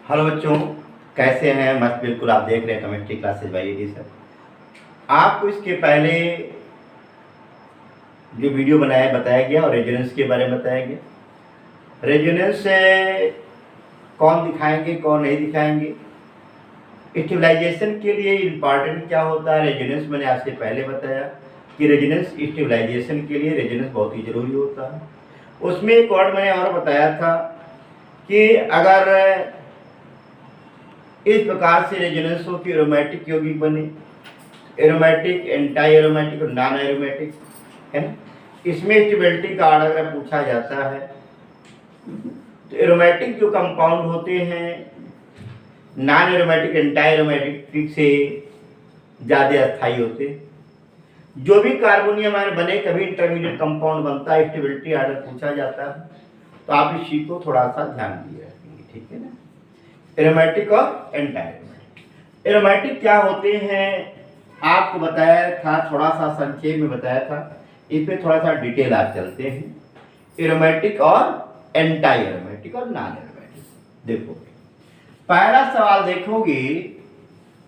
Hello बच्चों, कैसे हैं? मस्त बिल्कुल। आप देख रहे हैं chemistry classes by A D sir. आपको इसके पहले जो वीडियो बताया गया और रेजोनेंस के बारे में बताया गया। रेजोनेंस से कौन दिखाएंगे कौन नहीं दिखाएंगे, स्टेबलाइजेशन के लिए इम्पॉर्टेंट क्या होता है। रेजोनेंस मैंने आपसे पहले बताया कि रेजोनेंस स्टेबलाइजेशन के लिए रेजोनेंस बहुत ही ज़रूरी होता है। उसमें एक और मैंने और बताया था कि अगर इस प्रकार से रेजोनेंस हो कि एरोमेटिक यौगिक बने, एरोमेटिक, एंटी एरोमेटिक और नॉन एरोमेटिक, है ना। इसमें स्टेबिलिटी का ऑर्डर अगर पूछा जाता है तो एरोमेटिक जो कंपाउंड होते हैं नॉन एरोमेटिक, एंटी एरोमेटिक से ज़्यादा अस्थायी होते हैं। जो भी कार्बोनियम आयन बने कभी इंटरमीडिएट कंपाउंड बनता है, स्टेबिलिटी ऑर्डर पूछा जाता है, तो आप इस चीज को थोड़ा सा ध्यान दिए रखेंगे, ठीक है ना। एरोमेटिक और एंटी एरोमेटिक। एरोमेटिक क्या होते हैं आपको बताया था, थोड़ा सा संक्षेप में बताया था। इस पे थोड़ा सा डिटेल आप चलते हैं। एरोमेटिक और एंटी एरोमेटिक और नॉन एरोमेटिक। देखो पहला सवाल देखोगे,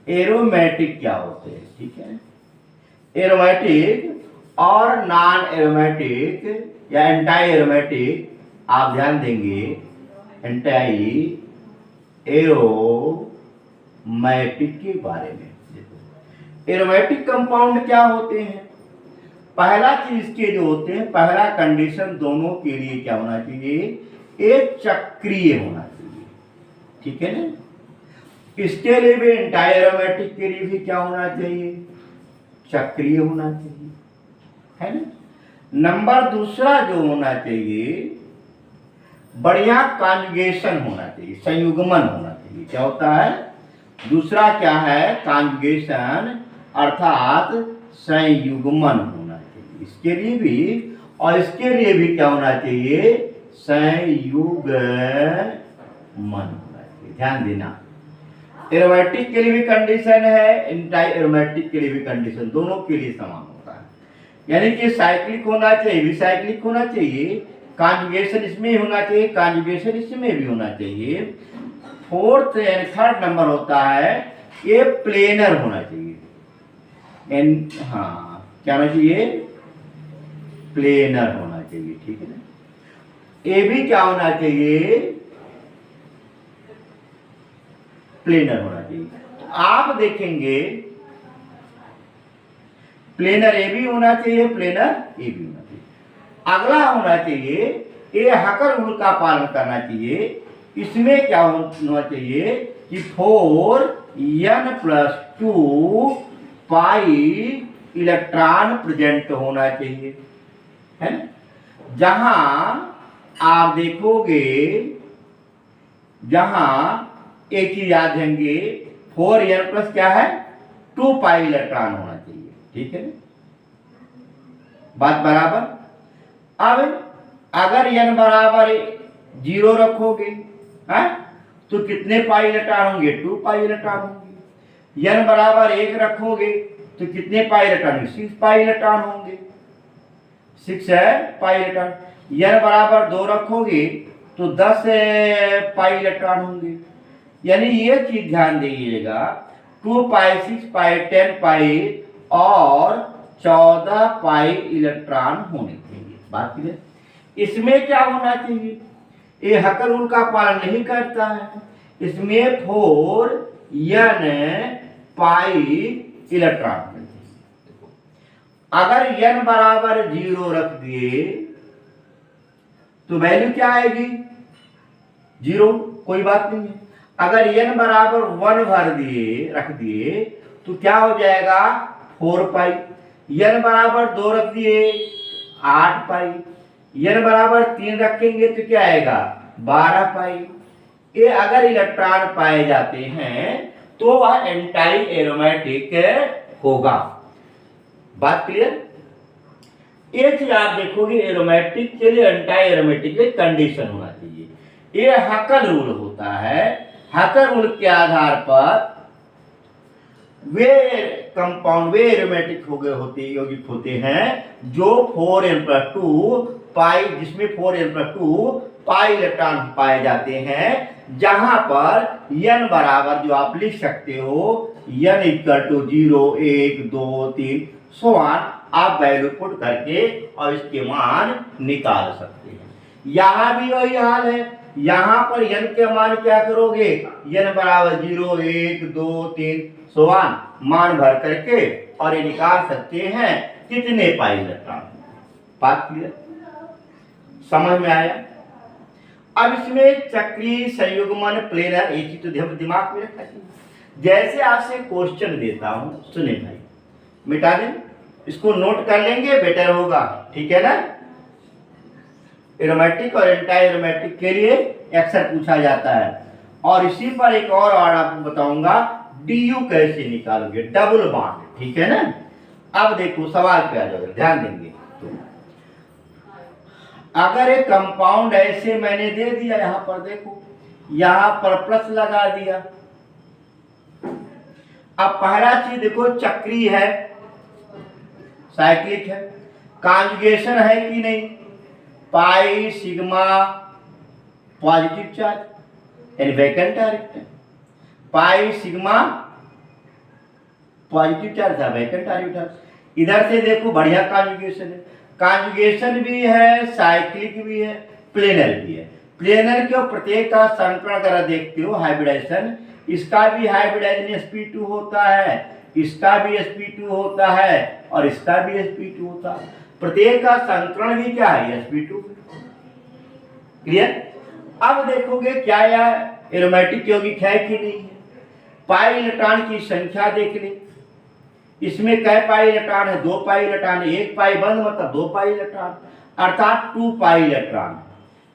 एरोमेटिक क्या होते हैं, ठीक है। एरोमेटिक और नॉन एरोमेटिक या एंटी एरोमेटिक आप ध्यान देंगे। एंटी एरोमेटिक के बारे में देखो। एरोमेटिक कंपाउंड क्या होते हैं? पहला चीज के जो होते हैं, पहला कंडीशन दोनों के लिए क्या होना चाहिए, एक चक्रीय होना चाहिए, ठीक है ना। इसके लिए भी एंटी एरोमेटिक के लिए भी क्या होना चाहिए, चक्रीय होना चाहिए, है ना। नंबर दूसरा जो होना चाहिए, बढ़िया कॉन्जुगेशन होना चाहिए, संयुग्मन होना चाहिए। क्या होता है दूसरा, क्या है, कॉन्जुगेशन अर्थात संयुग्मन होना चाहिए। इसके लिए भी और इसके लिए भी क्या होना चाहिए, संयुग्मन होना चाहिए। ध्यान देना, एरोमेटिक के लिए भी कंडीशन है, एंटी एरोमेटिक के लिए भी कंडीशन, दोनों के लिए समान होता है। यानी कि साइक्लिक होना चाहिए, विसाइक्लिक होना चाहिए, कॉन्जुगेशन इसमें होना चाहिए, कॉन्जुगेशन इसमें भी होना चाहिए। फोर्थ एंड थर्ड नंबर होता है ये प्लेनर होना चाहिए। हाँ, क्या होना चाहिए, प्लेनर होना चाहिए, ठीक है ना। ये भी क्या होना चाहिए, प्लेनर होना चाहिए। तो आप देखेंगे प्लेनर ए भी होना चाहिए, प्लेनर ए भी होना चाहिए। अगला होना चाहिए, ये हकर रूल का पालन करना चाहिए। इसमें क्या होना चाहिए कि 4n+2 पाई इलेक्ट्रॉन प्रेजेंट होना चाहिए, है ना। जहां आप देखोगे, जहां एक चीज याद रहेंगे, 4n+ क्या है, 2 पाई इलेक्ट्रॉन होना चाहिए, ठीक है ना। बात बराबर। अब अगर n बराबर 0 रखोगे, है, तो कितने पाई इलेक्ट्रॉन होंगे, 2 पाई इलेक्ट्रॉन होंगे। n बराबर 1 रखोगे तो कितने पाई इलेक्ट्रॉन, 6 पाई इलेक्ट्रॉन होंगे, 6 पाई इलेक्ट्रॉन। n बराबर 2 रखोगे तो 10 पाई इलेक्ट्रॉन होंगे। यानी ये चीज ध्यान दीजिएगा, 2 पाई, 6 पाई, 10 पाई और 14 पाई इलेक्ट्रॉन होने चाहिए। बात क्लियर। इसमें क्या होना चाहिए, ये हकर रूल का पालन नहीं करता है। इसमें 4n पाई इलेक्ट्रॉन होने चाहिए। अगर n बराबर 0 रख दिए तो वैल्यू क्या आएगी, 0, कोई बात नहीं है। अगर n बराबर 1 भर दिए, रख दिए, तो क्या हो जाएगा, 4 पाई। n बराबर 2 रख दिए, 8 पाई। n बराबर 3 रखेंगे तो क्या आएगा, 12 पाई। ये अगर इलेक्ट्रॉन पाए जाते हैं तो वह एंटी एरोमेटिक होगा। बात क्लियर। ये चीज आप देखोगे, एरोमेटिक के लिए एंटी एरोमेटिक के कंडीशन होना चाहिए। ये हकर रूल होता है। हकर रूल के आधार पर वे कंपाउंड, वे एरोमेटिक यौगिक होते हैं जो 4n+2 पाई, जिसमें 4n+2 पाई इलेक्ट्रॉन पाए जाते हैं, जहां पर n बराबर जो आप लिख सकते हो n equal to 0 1 2 3 so on, आप वैल्यू पुट करके और इसके मान निकाल सकते हैं। यहां भी वही हाल है, यहां पर n के मान क्या करोगे, n बराबर 0 1 2 3 सो ऑन मान भर करके और ये निकाल सकते हैं कितने पाई इलेक्ट्रॉन। बात क्लियर, समझ में आया। अब इसमें चक्रीय संयुग्मन प्लेनर, एक चीज तो दिमाग में रखना चाहिए। जैसे आपसे क्वेश्चन देता हूं, सुने भाई, मिटा दें, इसको नोट कर लेंगे बेटर होगा, ठीक है ना। एरोमेटिक और एंटी एरोमेटिक के लिए अक्सर पूछा जाता है। और इसी पर एक और आपको बताऊंगा डीयू कैसे निकालोगे, डबल बॉन्ड, ठीक है ना। अब देखो सवाल पे आ जाओगे, ध्यान देंगे। अगर एक कंपाउंड ऐसे मैंने दे दिया, यहां पर देखो, यहां पर प्लस लगा दिया। अब पहला चीज देखो, चक्रीय है, साइक्लिक है, कॉन्जुगेशन है कि नहीं, पाई सिग्मा पॉजिटिव चार्ज यानी vacant orbital, pi sigma positive charge है वैकेंट आर्बिटल। इधर से देखो बढ़िया कॉन्जुगेशन है, कॉन्जुगेशन भी है, साइक्लिक भी है, प्लेनर भी है। प्लेनर के प्रत्येक का संकरण अगर देखते हो हाइब्रिडाइजेशन, इसका भी हाइब्रिडाइजेशन sp2 होता है, इसका भी sp2 होता है और इसका भी sp2 होता है। प्रत्येक का संकरण भी क्या है, sp2। क्लियर। अब देखोगे क्या यह एरोमेटिक यौगिक है कि नहीं है। पाई इलेक्ट्रॉन की संख्या देख ले, इसमें कै पाई इलेक्ट्रॉन है, 2 पाई इलेक्ट्रॉन, 1 पाई बंद मतलब 2 पाई इलेक्ट्रॉन, अर्थात 2 पाई इलेक्ट्रॉन।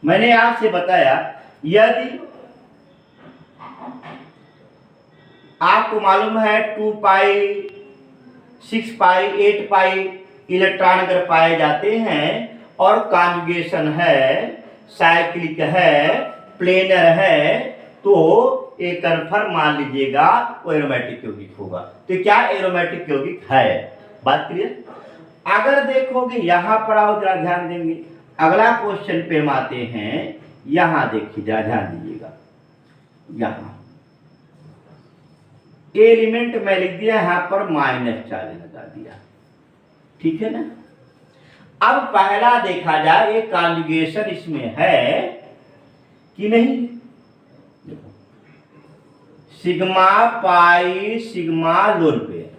मैंने आपसे बताया यदि आपको मालूम है 2 पाई 6 पाई 8 पाई इलेक्ट्रॉन अगर पाए जाते हैं और कॉन्जुगेशन है, साइक्लिक है, प्लेनर है, तो एक कन्फर्म मान लीजिएगा वो एरोमेटिक यौगिक होगा। तो क्या एरोमेटिक यौगिक है, बात क्लियर। अगर देखोगे यहां पर आओ, जरा ध्यान देंगे, अगला क्वेश्चन पे हम आते हैं। यहां देखिए, जरा ध्यान दीजिएगा, यहां एलिमेंट में लिख दिया, यहां पर माइनस चार्ज लगा दिया, ठीक है ना। अब पहला देखा जाए ये कॉन्जुगेशन इसमें है कि नहीं। देखो sigma pi sigma lone pair,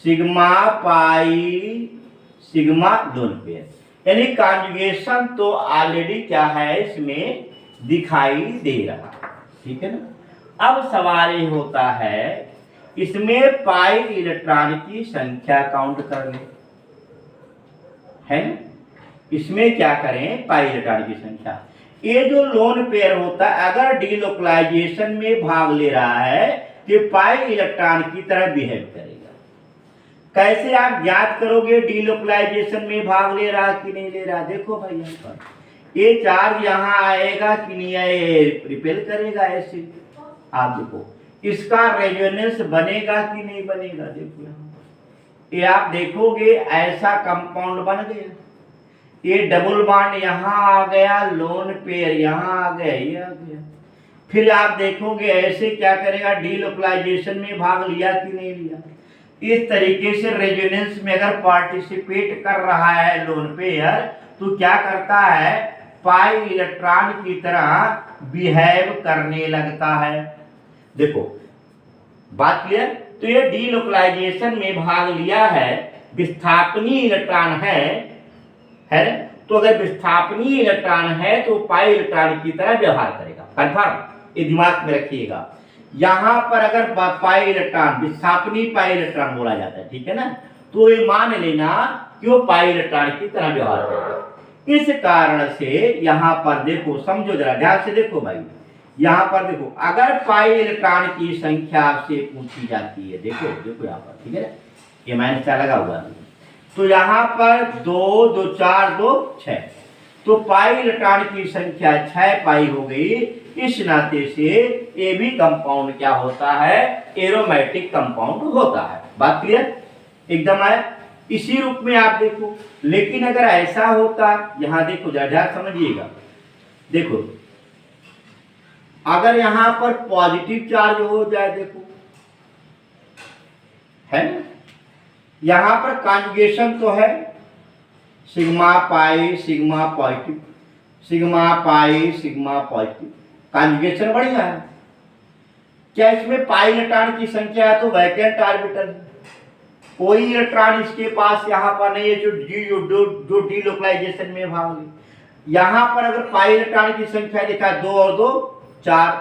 sigma pi sigma lone pair, यानी कॉन्जुगेशन तो ऑलरेडी क्या है इसमें दिखाई दे रहा, ठीक है ना। अब सवाल ये होता है इसमें पाई इलेक्ट्रॉन की संख्या काउंट कर ले, है ना। इसमें क्या करें, पाई इलेक्ट्रॉन की संख्या। ये जो लोन पेयर होता है अगर डीलोकलाइजेशन में भाग ले रहा है तो पाई इलेक्ट्रॉन की तरह बिहेव करेगा। कैसे आप ज्ञात करोगे डीलोकलाइजेशन में भाग ले रहा कि नहीं ले रहा। देखो भाई यहाँ पर ये चार्ज यहाँ आएगा कि नहीं आए, रिपेल करेगा ऐसे। आप देखो इसका रेजोनेंस बनेगा कि नहीं बनेगा। देखो यहाँ ये आप देखोगे ऐसा कंपाउंड बन गया, ये डबल बॉन्ड यहाँ आ गया, लोन पेयर यहाँ आ गया, ये आ गया। फिर आप देखोगे ऐसे क्या करेगा, डीलोकलाइजेशन में भाग लिया कि नहीं लिया। इस तरीके से रेजोनेंस में अगर पार्टिसिपेट कर रहा है लोन पेयर तो क्या करता है, पाई इलेक्ट्रॉन की तरह बिहेव करने लगता है। देखो बात क्लियर। तो ये डीलोकलाइजेशन में भाग लिया है, विस्थापनीय इलेक्ट्रॉन है। तो अगर विस्थापनीय इलेक्ट्रॉन है तो पाई इलेक्ट्रॉन की तरह व्यवहार करेगा, कंफर्म, ये दिमाग में रखिएगा। यहां पर अगर पाई इलेक्ट्रॉन विस्थापनीय पाई इलेक्ट्रॉन बोला जाता है, ठीक है ना, तो ये मान लेना कि वो पाई इलेक्ट्रॉन की तरह व्यवहार करेगा। इस कारण से यहां पर देखो, समझो जरा ध्यान से देखो भाई, यहां पर देखो अगर पाई इलेक्ट्रॉन की संख्या आपसे पूछी जाती है, देखो यहाँ पर, ठीक है ना, ये माइनस चार लगा हुआ है, तो यहाँ पर 2 2 4 2 6, तो पाई इलेक्ट्रॉन की संख्या 6 पाई हो गई। इस नाते से ये भी कंपाउंड क्या होता है, एरोमेटिक कंपाउंड होता है। बात क्लियर एकदम है। इसी रूप में आप देखो, लेकिन अगर ऐसा होता, यहां देखो जरा समझिएगा, देखो अगर यहां पर पॉजिटिव चार्ज हो जाए, देखो है ना, यहां पर कॉन्जुगेशन तो है, sigma pi sigma positive, sigma pi sigma positive, conjugation बढ़िया है। क्या इसमें पाई इलेक्ट्रॉन की संख्या है तो वैकेंट ऑर्बिटल है, कोई इलेक्ट्रॉन इसके पास यहाँ पर नहीं है जो डीलोकलाइजेशन में भाग ले। यहाँ पर अगर पाई इलेक्ट्रॉन की संख्या देखा 2 और 2 4,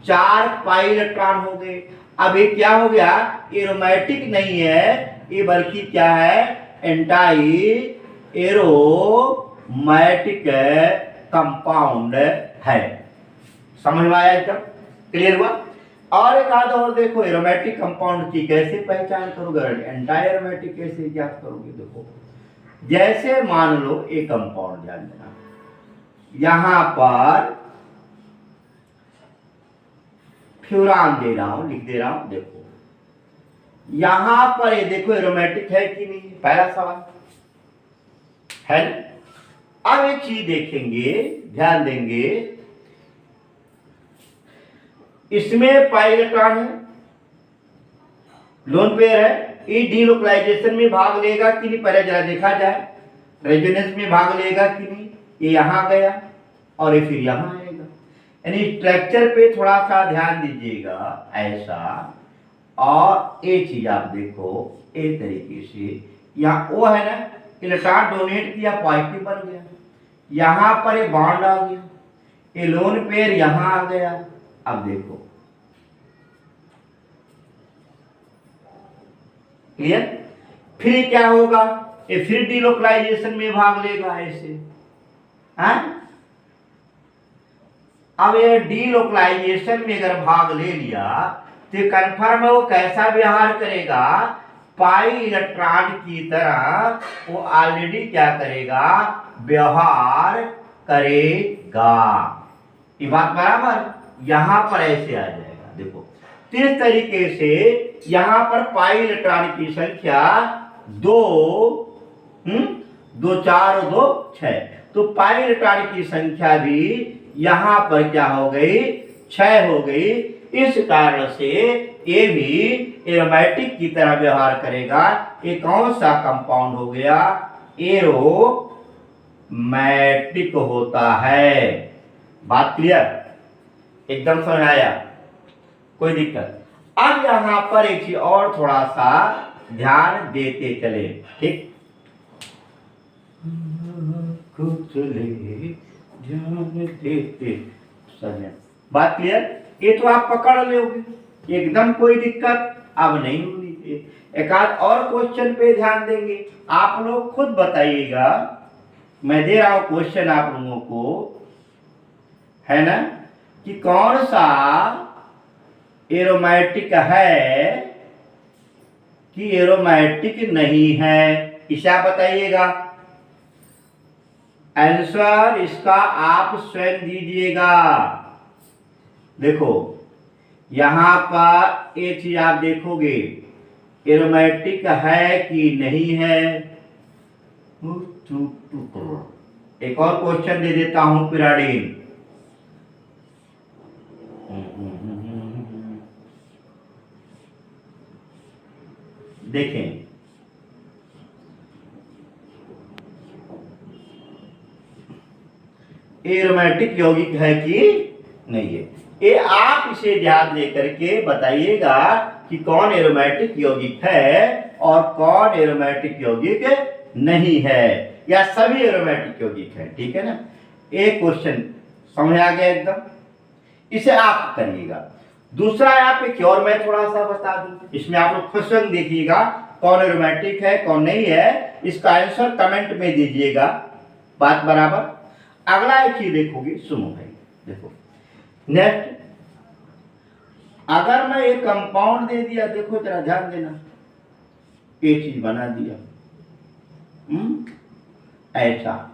4 पाई इलेक्ट्रॉन हो गए। अब ये क्या हो गया, एरोमेटिक नहीं है ये, बल्कि क्या है, एंटाई एरोमेटिक कंपाउंड है। समझ में आया, एकदम क्लियर हुआ। और एक आधा और देखो, एरोमेटिक कंपाउंड की कैसे पहचान करोगे, एंटाई एरोमेटिक कैसे ज्ञात करोगे। देखो जैसे मान लो एक कंपाउंड, ध्यान देना, यहां पर फ्यूरान दे रहा हूं, लिख दे रहा हूं, देखो यहां पर ये देखो एरोमेटिक है कि नहीं, पहला सवाल है। अब एक चीज देखेंगे, ध्यान देंगे, इसमें पाई इलेक्ट्रॉन है, लोन पेयर है, ये डीलोकलाइजेशन में भाग लेगा कि नहीं, पहले जरा देखा जाए, रेजोनेंस में भाग लेगा कि नहीं। ये यहां गया और ये फिर यहां आएगा, यानी स्ट्रक्चर पे थोड़ा सा ध्यान दीजिएगा ऐसा। और एक चीज आप देखो, एक तरीके से यहाँ वो है ना, इलेक्ट्रॉन डोनेट किया, पॉजिटिव बन गया, यहां पर ये बॉन्ड आ गया, ये लोन पेयर यहां आ गया। अब देखो क्लियर, फिर क्या होगा, ये फिर डीलोकलाइजेशन में भाग लेगा ऐसे, हाँ? अब ये डीलोकलाइजेशन में अगर भाग ले लिया तो कन्फर्म है वो कैसा व्यवहार करेगा, पाई इलेक्ट्रॉन की तरह वो ऑलरेडी क्या करेगा, व्यवहार करेगा। ये बात बराबर, यहां पर ऐसे आ जाएगा। देखो इस तरीके से यहां पर पाई इलेक्ट्रॉन की संख्या 2 2 4 और 2 6, तो पाई इलेक्ट्रॉन की संख्या भी यहां पर क्या हो गई, 6 हो गई। इस कारण से ये भी एरोमेटिक की तरह व्यवहार करेगा। ये कौन सा कंपाउंड हो गया, एरोमेटिक होता है। बात क्लियर, एकदम समझ आया, कोई दिक्कत। अब यहां पर एक चीज और थोड़ा सा ध्यान देते चले, ठीक, ध्यान देते चले, बात क्लियर। ये तो आप पकड़ लोगे, एकदम कोई दिक्कत अब नहीं होनी चाहिए। एक आध और क्वेश्चन पे ध्यान देंगे, आप लोग खुद बताइएगा, मैं दे रहा हूं क्वेश्चन आप लोगों को, है ना, कि कौन सा एरोमेटिक है कि एरोमेटिक नहीं है, इसे आप बताइएगा। आंसर इसका आप स्वयं दीजिएगा। देखो यहां पर एक चीज आप देखोगे, एरोमेटिक है कि नहीं है। एक और क्वेश्चन दे देता हूं, पिराडीन, देखें, एरोमेटिक यौगिक है कि नहीं है, ये आप इसे ध्यान देकर के बताइएगा कि कौन एरोमेटिक यौगिक है और कौन एरोमेटिक यौगिक नहीं है, या सभी एरोमेटिक यौगिक है, ठीक है ना। एक क्वेश्चन समझ आ गया एकदम, इसे आप करिएगा। दूसरा यहाँ पे क्योर मैं थोड़ा सा बता दूं, इसमें आप लोग क्वेश्चन देखिएगा कौन एरोमेटिक है कौन नहीं है, इसका आंसर कमेंट में दीजिएगा, बात बराबर। अगला एक चीज देखोगे, सुनो भाई, देखो नेक्स्ट, अगर मैं एक कंपाउंड दे दिया, देखो जरा ध्यान देना, एक चीज बना दिया ऐसा,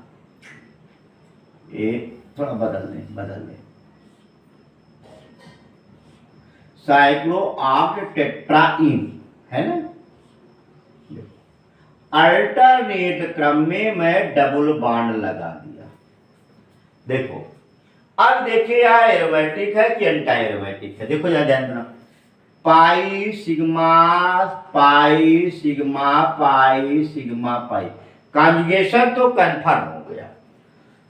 एक थोड़ा बदल ले, साइक्लो ऑक्ट टेट्राइन है ना, अल्टरनेट क्रम में मैं डबल बॉन्ड लगा दिया। देखो अब देखिए यहाँ एरोमेटिक है कि एंटी एरोमेटिक है, देखो जरा ध्यान देना। Pi sigma pi sigma pi sigma pi, conjugation तो कंफर्म हो गया।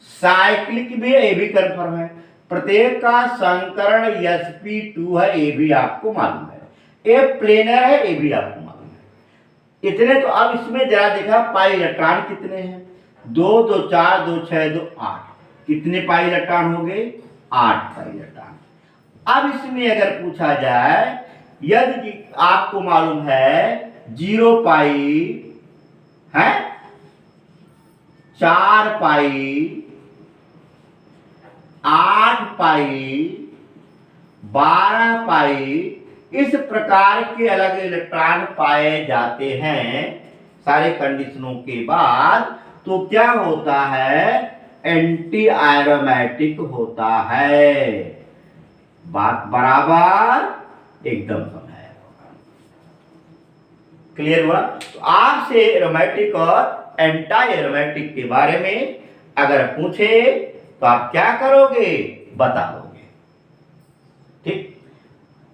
साइक्लिक भी ये भी कंफर्म है। प्रत्येक का संकरण sp2 है, ये भी आपको मालूम है। ये प्लेनर है, ये भी आपको मालूम है। इतने तो अब इसमें जरा देखा पाई इलेक्ट्रॉन कितने हैं, 2 2 4 2 6 2 8, कितने पाई इलेक्ट्रॉन हो गए, 8 पाई इलेक्ट्रॉन। अब इसमें अगर पूछा जाए यदि आपको मालूम है 0 पाई है, 4 पाई, 8 पाई, 12 पाई, इस प्रकार के अलग इलेक्ट्रॉन पाए जाते हैं सारे कंडीशनों के बाद, तो क्या होता है, एंटी एरोमेटिक होता है। बात बराबर एकदम समझाया, क्लियर हुआ। तो आपसे एरोमेटिक और एंटी एरोमेटिक के बारे में अगर पूछे तो आप क्या करोगे, बता दोगे। ठीक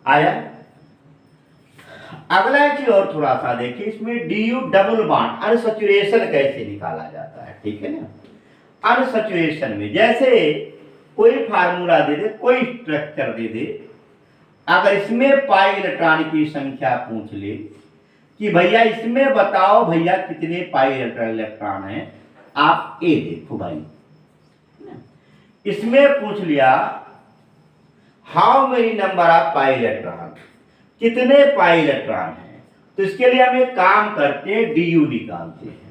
आया। अगला चीज और थोड़ा सा देखिए, इसमें डी डबल बॉन्ड अनसैचुरेशन कैसे निकाला जाता है, ठीक है ना। अनसैचुरेशन में जैसे कोई फार्मूला दे दे, कोई स्ट्रक्चर दे दे, अगर इसमें पाई इलेक्ट्रॉन की संख्या पूछ ले कि भैया इसमें बताओ भैया कितने पाई इलेक्ट्रॉन है, आप ए देखो भाई, इसमें पूछ लिया how many number of pi electron, कितने पाई इलेक्ट्रॉन है, तो इसके लिए हम एक काम करते हैं, डी यू निकालते हैं।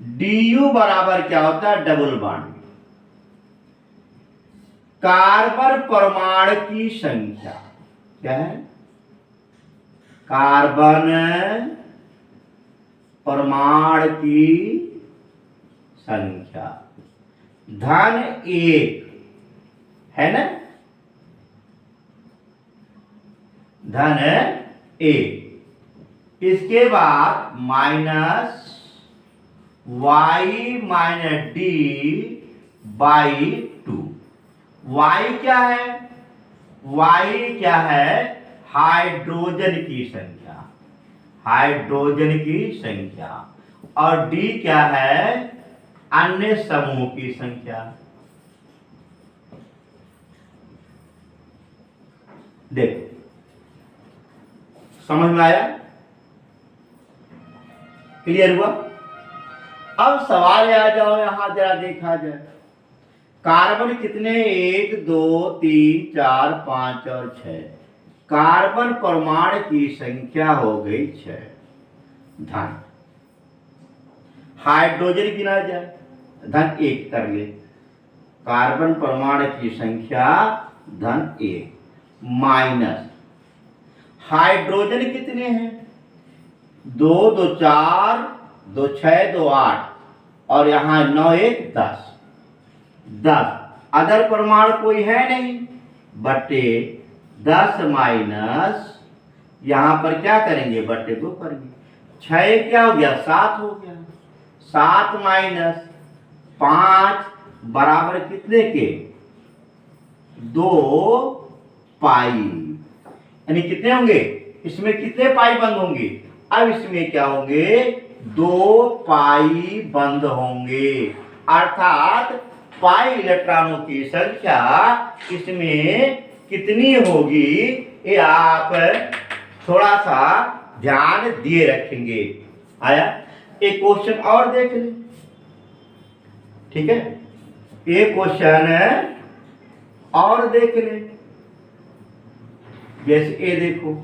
डी यू बराबर क्या होता है, डबल बॉन्ड, कार्बन परमाणु की संख्या, क्या है, कार्बन परमाणु की संख्या धन 1 है ना, धन 1, इसके बाद minus y minus D by 2। y क्या है, y क्या है, हाइड्रोजन की संख्या, हाइड्रोजन की संख्या, और d क्या है, अन्य समूह की संख्या। देखो समझ में आया, क्लियर हुआ। अब सवाल आ जाओ, यहां जरा देखा जाए, कार्बन कितने, 1 2 3 4 5 और 6, कार्बन परमाणु की संख्या हो गई 6, धन, हाइड्रोजन गिना जाए, धन 1 कर ले, कार्बन परमाणु की संख्या धन 1, माइनस हाइड्रोजन कितने हैं, 2 2 4 2 6 2 8, और यहां 9 1 10, 10 अदर परमाणु कोई है नहीं, बटे 10 माइनस, यहां पर क्या करेंगे, बटे 2 करेंगे, 6 क्या हो गया, 7 हो गया, 7 माइनस 5 बराबर कितने के, 2 पाई, यानी कितने होंगे, इसमें कितने पाई बंद होंगे, अब इसमें क्या होंगे, 2 पाई बंद होंगे, अर्थात पाई इलेक्ट्रॉनों की संख्या इसमें कितनी होगी, ये आप थोड़ा सा ध्यान दिए रखेंगे। आया। एक क्वेश्चन और देख ले, ठीक है, एक क्वेश्चन और देख ले, जैसे ये देखो,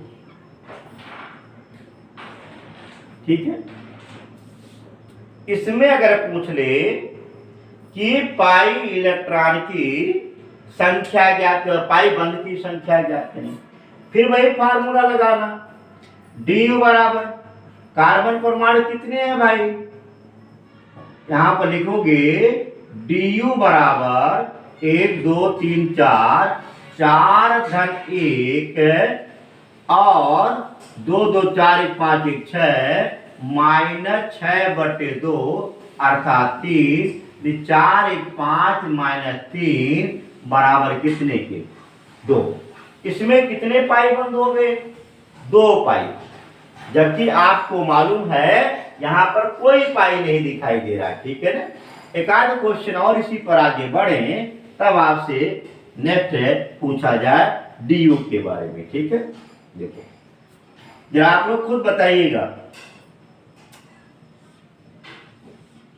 ठीक है, इसमें अगर पूछ ले कि पाई इलेक्ट्रॉन की संख्या ज्ञात, पाई बंद की संख्या ज्ञात करें, फिर वही फार्मूला लगाना, डी यू बराबर, कार्बन परमाणु कितने हैं भाई, यहां पर लिखोगे डी यू बराबर 1 2 3 4, 4 धन 1 और 2 2 4 1 5 1 6 माइनस 6 बटे 2 अर्थात 30, 4 1 5 माइनस 3 बराबर कितने के 2। इसमें कितने पाई बंद हो गए 2 पाई, जबकि आपको मालूम है यहां पर कोई पाई नहीं दिखाई दे रहा। ठीक है ना। एक आध क्वेश्चन और इसी पर आगे बढ़े, तब आपसे नेक्स्ट पूछा जाए डी के बारे में। ठीक है। देखो जरा आप लोग खुद बताइएगा।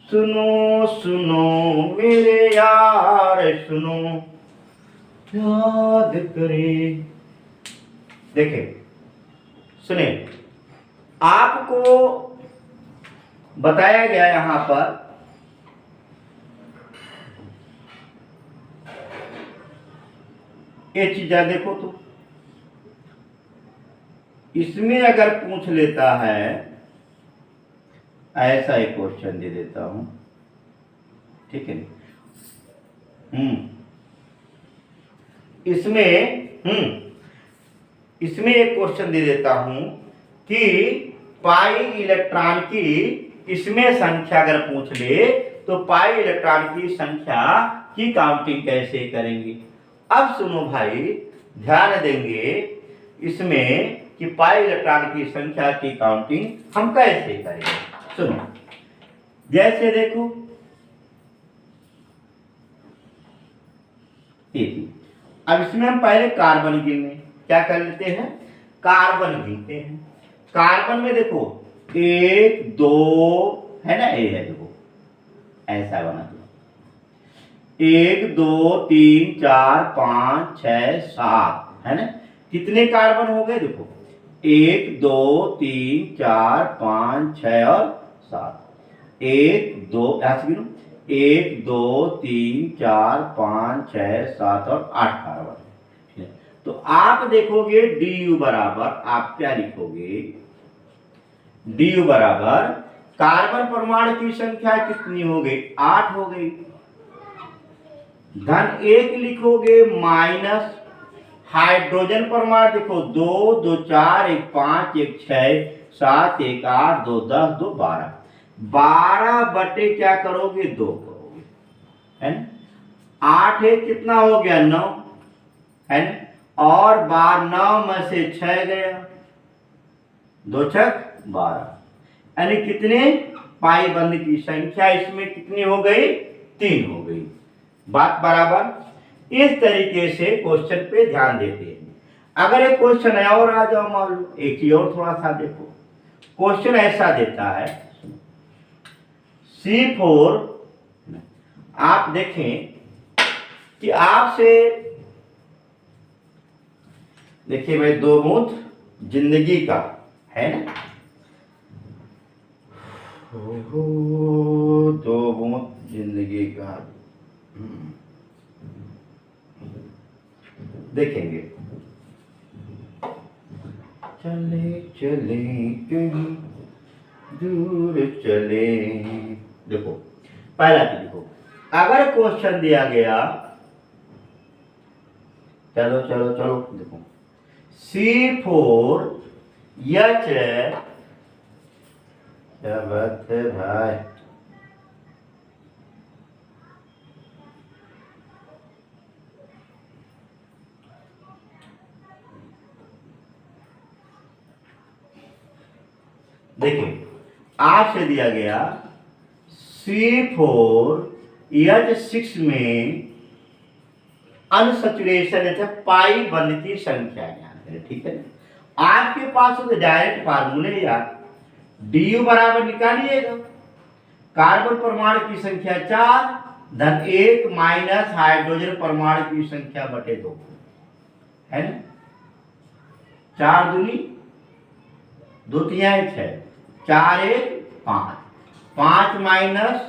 सुनो सुनो मेरे यार सुनो, याद करे। देखे सुने, आपको बताया गया यहां पर ये चीजें देखो, तो इसमें अगर पूछ लेता है, ऐसा एक क्वेश्चन दे देता हूं। ठीक है। इसमें एक क्वेश्चन दे देता हूं कि पाई इलेक्ट्रॉन की इसमें संख्या अगर पूछ ले तो पाई इलेक्ट्रॉन की संख्या की काउंटिंग कैसे करेंगे। अब सुनो भाई, ध्यान देंगे इसमें कि पाई इलेक्ट्रॉन की संख्या की काउंटिंग हम कैसे करेंगे। सुनो, जैसे देखो अब इसमें हम पहले कार्बन गिने, क्या कर लेते हैं कार्बन गिनते हैं। कार्बन में देखो 1 2 है ना, ये है देखो ऐसा बना दो 1 2 3 4 5 6 7 है ना। कितने कार्बन हो गए देखो 1 2 3 4 5 6 और 7। 1 2 ऐसे गिनो 1 2 3 4 5 6 7 और 8 कार्बन। तो आप देखोगे डी यू बराबर, आप क्या लिखोगे डी यू बराबर कार्बन परमाणु की संख्या कितनी हो गई 8 हो गई, धन 1 लिखोगे माइनस हाइड्रोजन परमाणु देखो 2 2 4 1 5 1 6 7 1 8 2 10 2 12 12 बटे क्या करोगे 2 करोगे है ना। 8 1 कितना हो गया 9 है ना, और 9 में से 6 गया 2 6 12, यानी कितने पाई बंद की संख्या इसमें कितनी हो गई 3 हो गई। बात बराबर। इस तरीके से क्वेश्चन पे ध्यान देते हैं। अगर एक क्वेश्चन है और आ जाओ मान लो, एक ही और थोड़ा सा देखो, क्वेश्चन ऐसा देता है C4, आप देखें कि आपसे देखिए भाई 2 बूंद जिंदगी का है ना, 2 बूंद जिंदगी का देखेंगे। चले चले कहीं दूर चले। देखो पहला चीज देखो, अगर क्वेश्चन दिया गया, चलो चलो चलो देखो C4 H क्या बात है भाई, देखिए आपसे दिया गया C4 H6 में अनसैचुरेशन पाई बंद की संख्या ज्ञात करें। ठीक है ना। आपके पास तो डायरेक्ट फार्मूले यार डी यू बराबर निकालिएगा, कार्बन परमाणु की संख्या 4 धन 1 माइनस हाइड्रोजन परमाणु की संख्या बटे 2 है ना। 4 दूनी 2 3 6 4 1 5 5 माइनस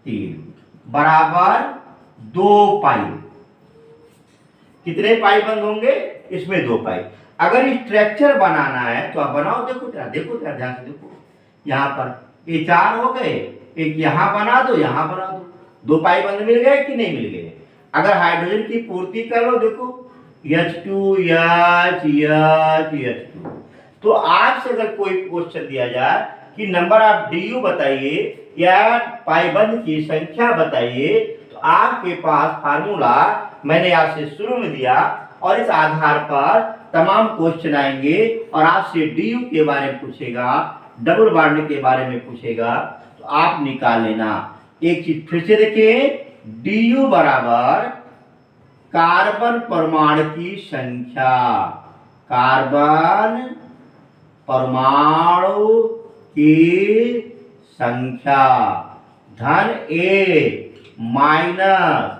3 बराबर 2 पाई। कितने पाई बंद होंगे इसमें 2 पाई। अगर स्ट्रक्चर बनाना है तो आप बनाओ, देखो जरा ध्यान से देखो, यहाँ पर ये 4 हो गए, एक यहाँ बना दो यहाँ बना दो, 2 पाई बंद मिल गए कि नहीं मिल गए। अगर हाइड्रोजन की पूर्ति कर लो देखो H2 H2। तो आपसे अगर कोई क्वेश्चन दिया जाए कि नंबर ऑफ DU बताइए या पाइबंद की संख्या बताइए, तो आपके पास फार्मूला मैंने आपसे शुरू में दिया और इस आधार पर तमाम क्वेश्चन आएंगे और आपसे डीयू के बारे में पूछेगा, डबल बॉन्ड के बारे में पूछेगा, तो आप निकाल लेना। एक चीज फिर से देखिए, डीयू बराबर कार्बन परमाणु की संख्या, कार्बन परमाणु की संख्या धन ए माइनस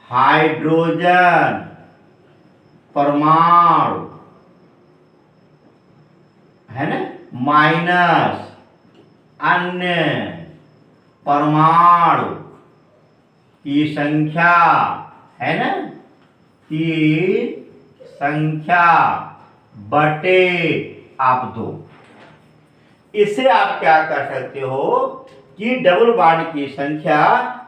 हाइड्रोजन परमाणु है ना, माइनस अन्य परमाणु की संख्या है ना, की संख्या बटे आप 2। इससे आप क्या कर सकते हो कि डबल बॉन्ड की संख्या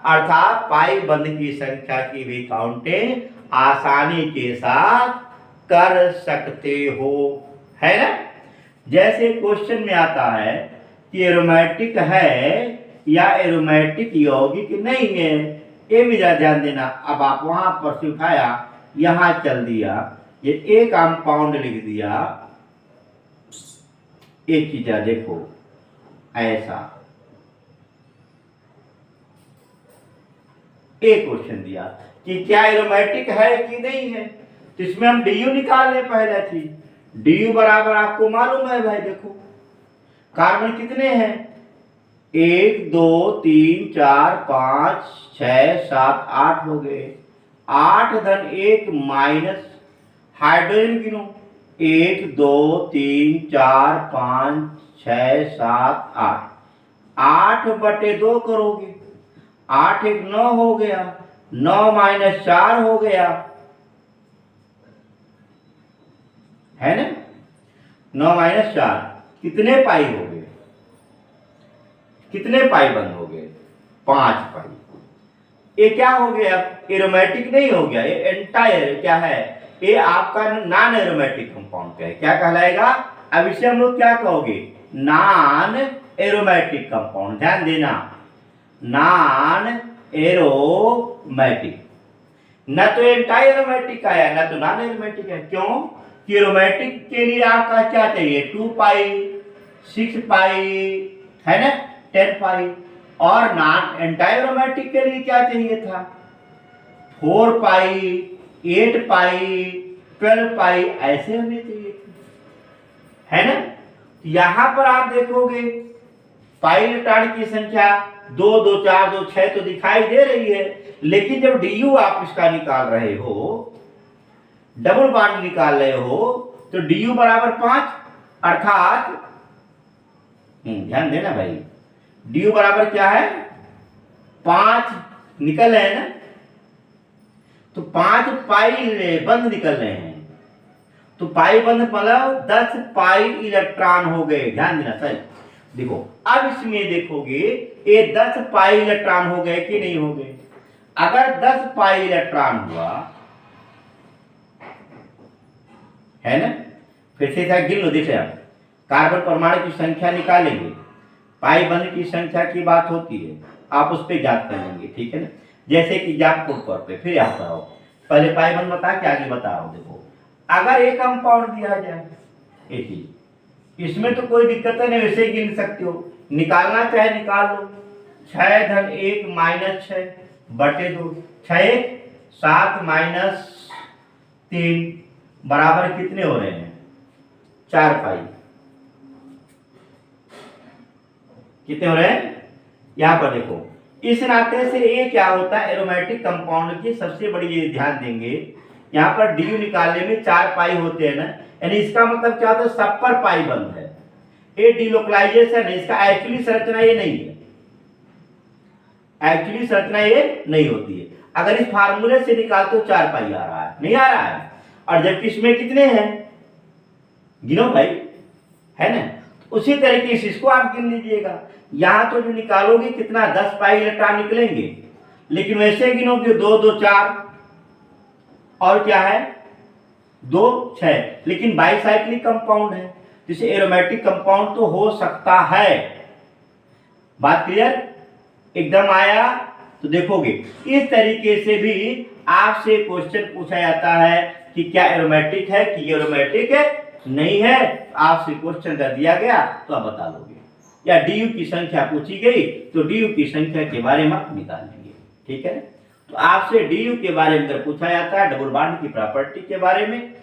अर्थात पाई बंद की संख्या की भी काउंटिंग आसानी के साथ कर सकते हो, है ना। जैसे क्वेश्चन में आता है कि एरोमेटिक है या एरोमेटिक यौगिक नहीं है, ये भी ध्यान देना। अब आप वहां पर से उठाया, यहां चल दिया, ये एक कंपाउंड लिख दिया, एक चीज देखो ऐसा एक क्वेश्चन दिया कि क्या एरोमेटिक है कि नहीं है, तो इसमें हम डीयू निकाल ले पहले थी। डीयू बराबर आपको मालूम है भाई, देखो कार्बन कितने हैं, 1 2 3 4 5 6 7 8 हो गए। 8 धन 1 माइनस हाइड्रोजन गिनो, 1 2 3 4 5 6 7 8, 8 बटे 2 करोगे, 8 1 9 हो गया, 9 माइनस 4 हो गया, है ना। 9 माइनस 4 कितने पाई हो गए, कितने पाई बंद हो गए, 5 पाई। ये क्या हो गया, एरोमेटिक नहीं हो गया, ये एंटायर क्या है, ये आपका नॉन एरोमेटिक कंपाउंड है, क्या कहलाएगा। अब इसे हम लोग क्या कहोगे, नॉन एरोमेटिक कंपाउंड। ध्यान देना, नॉन एरोमेटिक, न तो एंटायर एरोमेटिक आया ना तो नॉन एरोमेटिक है। क्यों कि एरोमेटिक के लिए आपका क्या चाहिए, 2 पाई 6 पाई है ना, 10 पाई, और नॉन एंटायर एरोमेटिक के लिए क्या चाहिए था, 4 पाई 8 पाई 12 पाई, ऐसे होने चाहिए थे, है ना। यहां पर आप देखोगे पाई इलेक्ट्रॉन की संख्या 2 2 4 2 6 तो दिखाई दे रही है, लेकिन जब डीयू आप इसका निकाल रहे हो, डबल बॉन्ड निकाल रहे हो, तो डीयू बराबर 5, अर्थात ध्यान देना भाई, डीयू बराबर क्या है, 5 निकल रहे हैं ना, तो 5 पाई बंद निकल रहे हैं, तो पाई बंद मतलब 10 पाई इलेक्ट्रॉन हो गए। ध्यान देना सर, देखो अब इसमें देखोगे ये 10 पाई इलेक्ट्रॉन हो गए कि नहीं हो गए। अगर 10 पाई इलेक्ट्रॉन हुआ है ना, फिर से गिन लो, देख आप कार्बन परमाणु की संख्या निकालेंगे, पाई बंद की संख्या की बात होती है, आप उस पर याद कर लेंगे, ठीक है ना। जैसे कि एग्जाम्पल तौर पे फिर याद कराओ, पहले पाई बंद बता के आगे बता रहा हूं। देखो अगर एक कंपाउंड दिया जाए, एक ही, इसमें तो कोई दिक्कत नहीं, वैसे ही गिन सकते हो, निकालना चाहे निकाल लो। 6 धन 1 माइनस 6 बटे 2, 6 7 माइनस 3 बराबर कितने हो रहे हैं, 4 पाई। कितने हो रहे हैं, यहां पर देखो। इस नाते से ये क्या होता है, एरोमेटिक कंपाउंड की सबसे बड़ी ये ध्यान देंगे, यहाँ पर डीयू निकालने में 4 पाई होते हैं ना, यानी इसका मतलब क्या होता है, सब पर पाई बंद है, ये डिलोकलाइजेशन है, इसका एक्चुअली संरचना ये नहीं है, एक्चुअली संरचना ये नहीं होती है। अगर इस फार्मूले से निकालते हो 4 पाई आ रहा है, नहीं आ रहा है, और जबकि इसमें कितने हैं, गिनो भाई, है ना। उसी तरीके से इसको आप गिन लीजिएगा, यहां तो जो निकालोगे कितना, 10 पाई इलेक्ट्रॉन निकलेंगे, लेकिन वैसे गिनोगे 2 2 4 और क्या है 2 6, लेकिन बाईसाइक्लिक कंपाउंड है, जिसे एरोमेटिक कंपाउंड तो हो सकता है, बात क्लियर? एकदम आया? तो देखोगे इस तरीके से भी आपसे क्वेश्चन पूछा जाता है कि क्या एरोमेटिक है कि एरोमेटिक है नहीं है। आपसे क्वेश्चन कर दिया गया तो आप बता लोगे, या डी यू की संख्या पूछी गई तो डी यू की संख्या के बारे में आप निकाल लेंगे। ठीक है, तो आपसे डी यू के बारे में अगर पूछा जाता है डबल बॉन्ड की प्रॉपर्टी के बारे में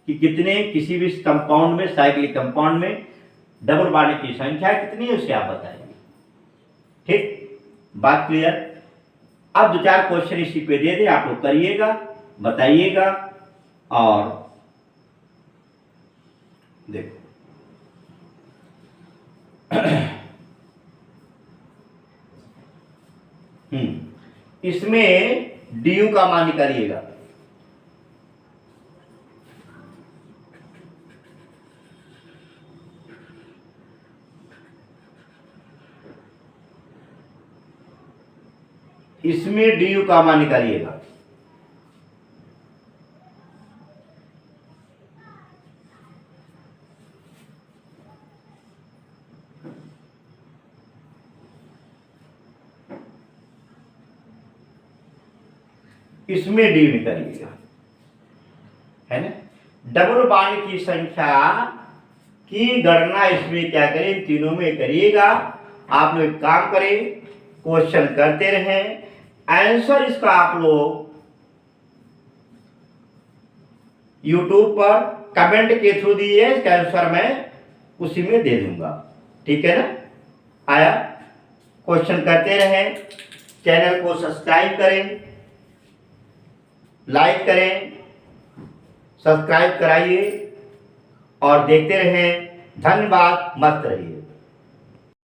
कि कितने किसी भी कंपाउंड में, साइक्लिक कंपाउंड में डबल बॉन्ड की संख्या कितनी है, उसे आप बताएंगे। ठीक, बात क्लियर? अब दो चार क्वेश्चन इसी पे दे दे, आप लोग करिएगा, बताइएगा। और देखो इसमें डी यू का मान निकालिएगा। इसमें डी यू का मान निकालिएगा। इसमें डी निकालिएगा, है ना। डबल बॉन्ड की संख्या की गणना इसमें क्या करें, तीनों में करिएगा। आप लोग काम करें, क्वेश्चन करते रहें, आंसर इसका आप लोग यूट्यूब पर कमेंट के थ्रू दिए, इसका आंसर मैं उसी में दे दूंगा। ठीक है ना? आया? क्वेश्चन करते रहें, चैनल को सब्सक्राइब करें, लाइक करें, सब्सक्राइब कराइए और देखते रहें। धन्यवाद, मस्त रहिए।